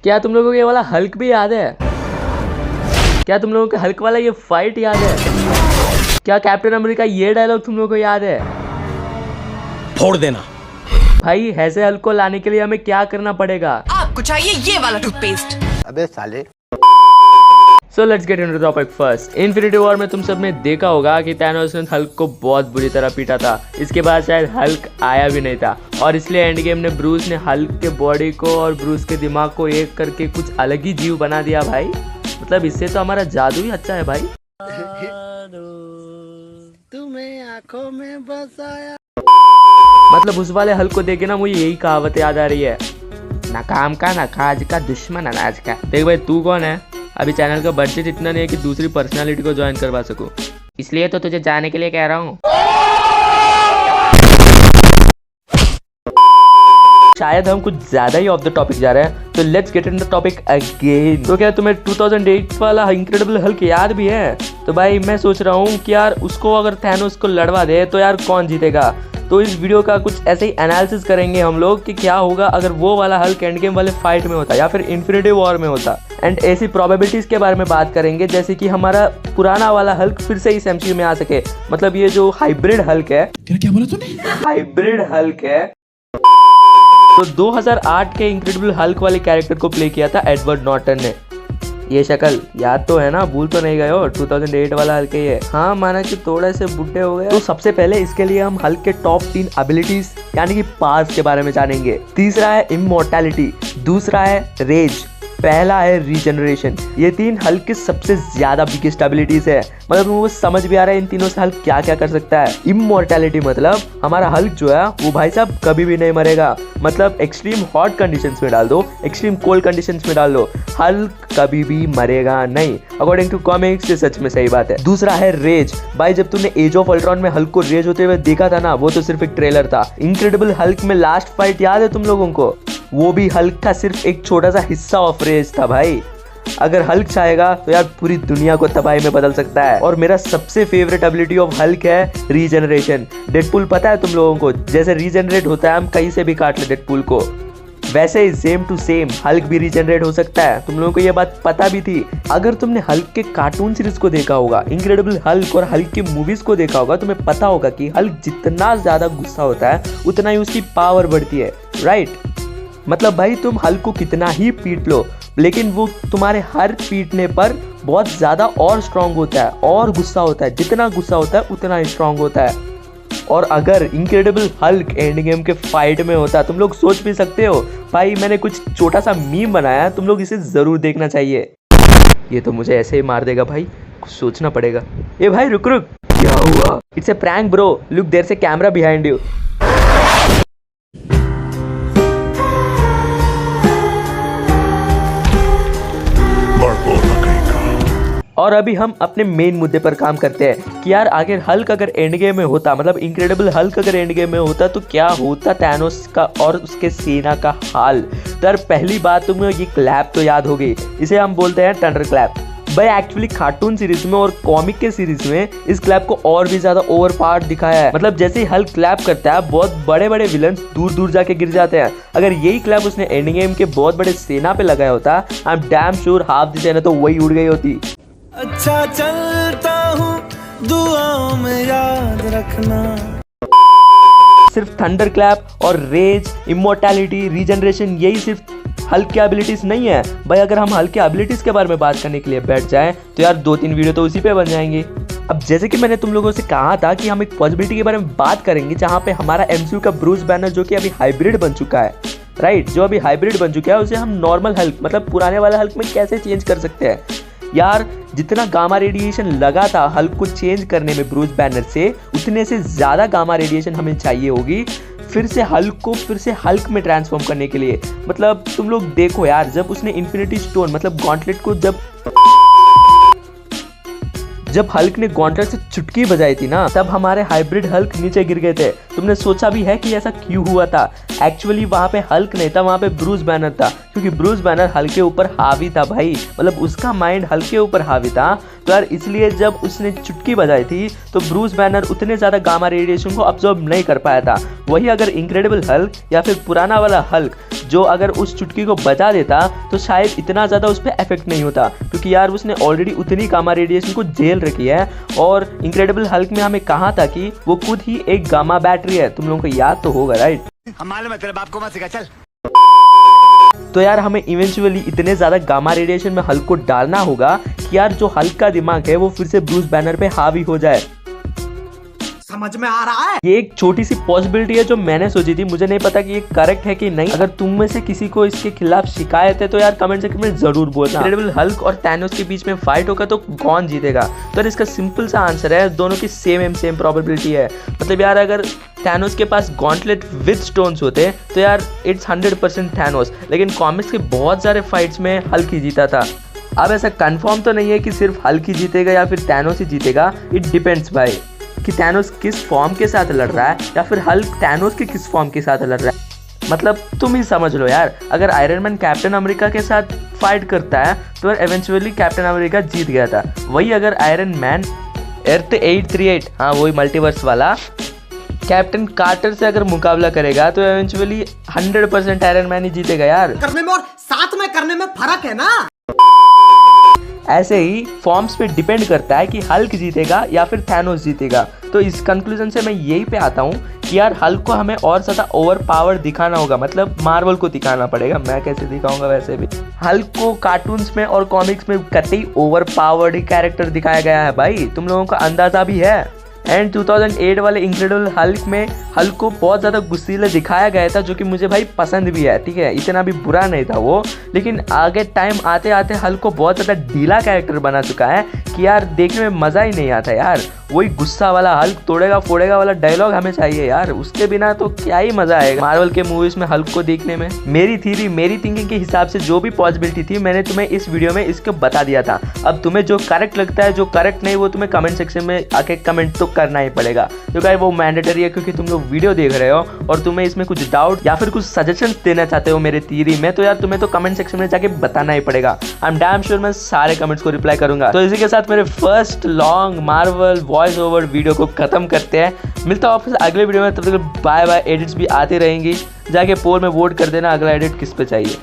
क्या तुम लोगों को ये वाला हल्क भी याद है? क्या तुम लोगों को हल्क वाला ये फाइट याद है? क्या कैप्टन अमेरिका ये डायलॉग तुम लोगों को याद है? फोड़ देना। भाई ऐसे हल्क को लाने के लिए हमें क्या करना पड़ेगा? आपको चाहिए ये वाला टूथपेस्ट। अबे साले। So let's get into the topic first. Infinity war में तुम सबने देखा होगा कि थैनोस ने हल्क को बहुत बुरी तरह पीटा था। इसके बाद शायद हल्क आया भी नहीं था और इसलिए एंड गेम ने ब्रूस ने हल्क के बॉडी को और ब्रूस के दिमाग को एक करके कुछ अलग ही जीव बना दिया भाई। मतलब इससे तो हमारा जादू ही अच्छा है भाई। तुम्हें आंखों में बसाया। मतलब उस वाले हल्क को देखे ना मुझे यही कहावत याद आ रही है, ना काम का ना काज का दुश्मन अनाज का। देख भाई तू कौन है? अभी चैनल का बजट इतना नहीं है कि दूसरी पर्सनालिटी को ज्वाइन करवा सकूं, इसलिए तो तुझे जाने के लिए कह रहा हूँ। शायद हम कुछ ज्यादा ही ऑफ द टॉपिक जा रहे हैं, तो let's get in the topic again. तो क्या तुम्हें 2008 वाला इनक्रेडिबल हल्क याद भी है? तो भाई मैं सोच रहा हूँ कि यार उसको अगर थैनोस को लड़वा दे तो यार कौन जीतेगा। तो इस वीडियो का कुछ ऐसे ही एनालिसिस करेंगे हम लोग कि क्या होगा अगर वो वाला हल्क एंड गेम वाले फाइट में होता या फिर इन्फिनिटी वॉर में होता। एंड ऐसी प्रोबेबिलिटीज के बारे में बात करेंगे जैसे कि हमारा पुराना वाला हल्क फिर से इस एमसीयू में आ सके। मतलब ये जो हाइब्रिड हल्क है, क्या बोला तूने? हाइब्रिड हल्क है। तो 2008 के इनक्रेडिबल हल्क वाले कैरेक्टर को प्ले किया था एडवर्ड नॉर्टन ने। ये शक्ल याद तो है ना, भूल तो नहीं गए हो? 2008 वाला हल्क है ये। हाँ माना कि थोड़े से बुढ़े हो गए। तो सबसे पहले इसके लिए हम हल्क के टॉप 3 एबिलिटीज यानी कि पावर्स के बारे में जानेंगे। तीसरा है इमॉर्टैलिटी, दूसरा है रेज, पहला है रीजनरेशन। ये 3 हल्क के सबसे ज्यादा बिगेस्ट एबिलिटीज है। मतलब वो समझ भी आ रहा है इन तीनों से हल्क क्या क्या कर सकता है। इमॉर्टैलिटी मतलब हमारा हल्क जो है वो भाई साहब कभी भी नहीं मरेगा। मतलब एक्सट्रीम हॉट कंडीशंस में डाल दो, एक्सट्रीम कोल्ड कंडीशंस में डाल दो, हल्क कभी भी मरेगा नहीं। अकॉर्डिंग टू कॉमिक्स ये सच में सही बात है। दूसरा है रेज। भाई जब तुमने एज ऑफ अल्ट्रॉन में हल्क को रेज होते हुए देखा था ना, वो तो सिर्फ एक ट्रेलर था। इनक्रेडिबल हल्क में लास्ट फाइट याद है तुम लोगों को? वो भी हल्क का सिर्फ एक छोटा सा हिस्सा ऑफ रेज था भाई। अगर हल्क चाहेगा तो यार पूरी दुनिया को तबाही में बदल सकता है। और मेरा सबसे फेवरेट एबिलिटी ऑफ हल्क है रीजनरेशन। डेडपूल पता है तुम लोगों को, जैसे रीजनरेट होता है हम कहीं से भी काट ले डेडपूल को, वैसे ही सेम टू सेम हल्क भी रीजनरेट हो सकता है। तुम लोगों को ये बात पता भी थी? अगर तुमने हल्क के कार्टून सीरीज को देखा होगा, इनक्रेडिबल हल्क और हल्क की मूवीज को देखा होगा, तुम्हें पता होगा कि हल्क जितना ज्यादा गुस्सा होता है उतना ही उसकी पावर बढ़ती है, राइट? मतलब भाई तुम हल्क को कितना ही पीट लो लेकिन वो तुम्हारे हर पीटने पर बहुत ज्यादा और स्ट्रांग होता है और गुस्सा होता है। जितना गुस्सा होता है उतना ही स्ट्रांग होता है। और अगर इनक्रेडिबल हल्क एंड गेम के फाइट में होता, तुम लोग सोच भी सकते हो भाई, मैंने कुछ छोटा सा मीम बनाया है, तुम लोग इसे जरूर देखना चाहिए। ये तो मुझे ऐसे ही मार देगा भाई, कुछ सोचना पड़ेगा। ए भाई रुक रुक, क्या हुआ? It's a prank bro, look there से कैमरा बिहाइंड यू। और अभी हम अपने मेन मुद्दे पर काम करते हैं कि यार आखिर हल्क अगर एंड गेम में होता, मतलब इनक्रेडिबल हल्क अगर एंड गेम में होता तो क्या होता थैनोस का और उसके सेना का हाल। तो यार पहली बात तुम्हें ये क्लैप तो याद होगी, इसे हम बोलते हैं थंडर क्लैप। भाई एक्चुअली कार्टून सीरीज में और कॉमिक के सीरीज में इस क्लैप को और भी ज्यादा ओवर पावर्ड दिखाया है। मतलब जैसे ही हल्क क्लैप करता है बहुत बड़े बड़े विलन्स दूर दूर जाके गिर जाते हैं। अगर यही क्लैप उसने एंड गेम के बहुत बड़े सेना पे लगाया होता, I am damn sure half the सेना तो वही उड़ गई होती। अच्छा चलता हूँ, दुआओं में याद रखना। सिर्फ थंडर क्लैप और रेज, इमॉर्टैलिटी, रीजनरेशन यही सिर्फ हल्क की एबिलिटीज नहीं है भाई। अगर हम हल्क की एबिलिटीज के बारे में बात करने के लिए बैठ जाएं तो यार 2-3 वीडियो तो उसी पे बन जाएंगे। अब जैसे कि मैंने तुम लोगों से कहा था कि हम एक पॉसिबिलिटी के बारे में बात करेंगे जहां पे हमारा एमसीयू का ब्रूस बैनर जो कि अभी हाइब्रिड बन चुका है, राइट, जो अभी हाइब्रिड बन चुका है उसे हम नॉर्मल हल्क मतलब पुराने वाले हल्क में कैसे चेंज कर सकते हैं। यार जितना गामा रेडिएशन लगा था हल्क को चेंज करने में ब्रूस बैनर से, उतने से ज्यादा गामा रेडिएशन हमें चाहिए होगी फिर से हल्क को फिर से हल्क में ट्रांसफॉर्म करने के लिए। मतलब तुम लोग देखो यार, जब उसने इन्फिनिटी स्टोन मतलब गॉन्टलेट को जब हल्क ने गॉन्टलेट से चुटकी बजाई थी ना, तब हमारे हाइब्रिड हल्क नीचे गिर गए थे। तुमने सोचा भी है कि ऐसा क्यों हुआ था? एक्चुअली वहाँ पे हल्क नहीं था, वहाँ पे ब्रूस बैनर था, क्योंकि ब्रूस बैनर हल्क के ऊपर हावी था भाई, मतलब उसका माइंड हल्क के ऊपर हावी था। तो यार इसलिए जब उसने चुटकी बजाई थी तो ब्रूस बैनर उतने ज़्यादा गामा रेडिएशन को अब्जॉर्ब नहीं कर पाया था। वही अगर इनक्रेडिबल हल्क या फिर पुराना वाला हल्क जो अगर उस चुटकी को बजा देता तो शायद इतना ज़्यादा उस पर इफेक्ट नहीं होता, क्योंकि यार उसने ऑलरेडी उतनी गामा रेडिएशन को झेल रखी है। और इनक्रेडिबल हल्क में हमें कहा था कि वो खुद ही एक गामा बैटरी है, तुम लोगों को याद तो होगा राइट? मालूम है तेरे बाप को मत सिखा, चल। तो यार हमें इवेंचुअली इतने ज़्यादा गामा रेडिएशन में हल्क को डालना होगा कि यार जो हल्क का दिमाग है वो फिर से ब्रूस बैनर पे हावी हो जाए। समझ में आ रहा है? ये एक छोटी सी पॉसिबिलिटी है जो मैंने सोची थी, मुझे नहीं पता कि ये करेक्ट है कि नहीं। अगर तुम में से किसी को इसके खिलाफ शिकायत है तो यार कमेंट सेक्शन में जरूर बोलना। इनक्रेडिबल हल्क और थैनोस के बीच में फाइट होगा तो कौन जीतेगा? तो इसका सिंपल सा आंसर है, दोनों की सेम प्रोबेबिलिटी है। मतलब यार अगर थैनोस के पास गॉन्टलेट विद स्टोन्स होते तो यार इट्स 100% थैनोस, लेकिन कॉमिक्स के बहुत सारे फाइट्स में हल्क ही जीता था। अब ऐसा कंफर्म तो नहीं है कि सिर्फ हल्क ही जीतेगा या फिर थैनोस ही जीतेगा, इट डिपेंड्स भाई कि थैनोस किस फॉर्म के साथ लड़ रहा है या फिर हल्क थैनोस के किस फॉर्म के साथ लड़ रहा है। मतलब तुम ही समझ लो यार, अगर आयरन मैन कैप्टन अमेरिका के साथ फाइट करता है तो एवेंचुअली कैप्टन अमेरिका जीत गया था। वही अगर आयरन मैन अर्थ 838, हाँ वही मल्टीवर्स वाला, कैप्टन कार्टर से अगर मुकाबला करेगा तो एवेंचुअली 100% आयरन मैन ही जीतेगा यार। करने में और साथ में करने में फर्क है ना। ऐसे ही फॉर्म्स पे डिपेंड करता है कि हल्क जीतेगा या फिर थैनोस जीतेगा। तो इस कंक्लूजन से मैं यही पे आता हूँ कि यार हल्क को हमें और ज़्यादा ओवर पावर दिखाना होगा, मतलब मार्वल को दिखाना पड़ेगा। मैं कैसे दिखाऊंगा? वैसे भी हल्क को कार्टून्स में और कॉमिक्स में कतई ओवर पावर्ड कैरेक्टर दिखाया गया है भाई, तुम लोगों को अंदाजा भी है। एंड 2008 वाले इनक्रेडिबल हल्क में हल्क को बहुत ज़्यादा गुस्सीला दिखाया गया था, जो कि मुझे भाई पसंद भी है, ठीक है, इतना भी बुरा नहीं था वो। लेकिन आगे टाइम आते आते हल्क को बहुत ज़्यादा ढीला कैरेक्टर बना चुका है कि यार देखने में मज़ा ही नहीं आता यार। वही गुस्सा वाला हल्क, तोड़ेगा फोड़ेगा वाला डायलॉग हमें चाहिए यार, उसके बिना तो क्या ही मज़ा आएगा मार्वल के मूवीज़ में हल्क को देखने में। मेरी थिंकिंग के हिसाब से जो भी पॉसिबिलिटी थी मैंने तुम्हें इस वीडियो में इसको बता दिया था। अब तुम्हें जो करेक्ट लगता है, जो करेक्ट नहीं, वो तुम्हें कमेंट सेक्शन में आके कमेंट तो करना ही पड़ेगा, क्योंकि वो मैंडेटरी है, क्योंकि तुम लोग वीडियो देख रहे हो और तुम्हें इसमें कुछ डाउट या फिर कुछ सजेशन देना चाहते हो मेरे थ्योरी में, तो यार तुम्हें तो कमेंट सेक्शन में जाके बताना ही पड़ेगा। आई एम डैम श्योर मैं सारे कमेंट्स को रिप्लाई करूंगा। तो इसी के साथ मेरे first long Marvel voice over video को खत्म करते हैं। मिलता हूँ आपसे अगले वीडियो में, तब तक बाय बाय। एडिट्स भी आती रहेंगी, जाके पोल में वोट कर देना अगला एडिट किस पे चाहिए।